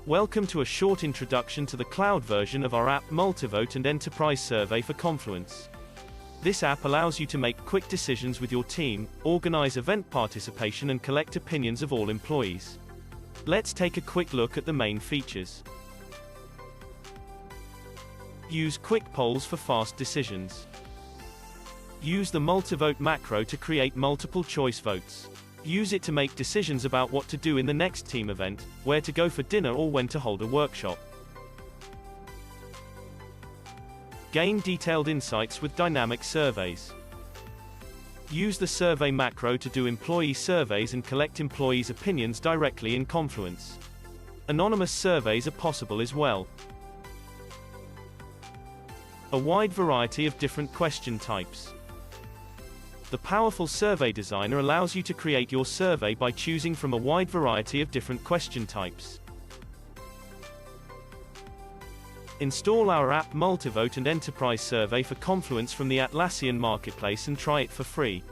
Welcome to a short introduction to the cloud version of our app Multivote and Enterprise Survey for Confluence. This app allows you to make quick decisions with your team, organize event participation and collect opinions of all employees. Let's take a quick look at the main features. Use quick polls for fast decisions. Use the Multivote macro to create multiple choice votes. Use it to make decisions about what to do in the next team event, where to go for dinner or when to hold a workshop. Gain detailed insights with dynamic surveys. Use the survey macro to do employee surveys and collect employees' opinions directly in Confluence. Anonymous surveys are possible as well. A wide variety of different question types. The powerful survey designer allows you to create your survey by choosing from a wide variety of different question types. Install our app Multivote and Enterprise Survey for Confluence from the Atlassian Marketplace and try it for free.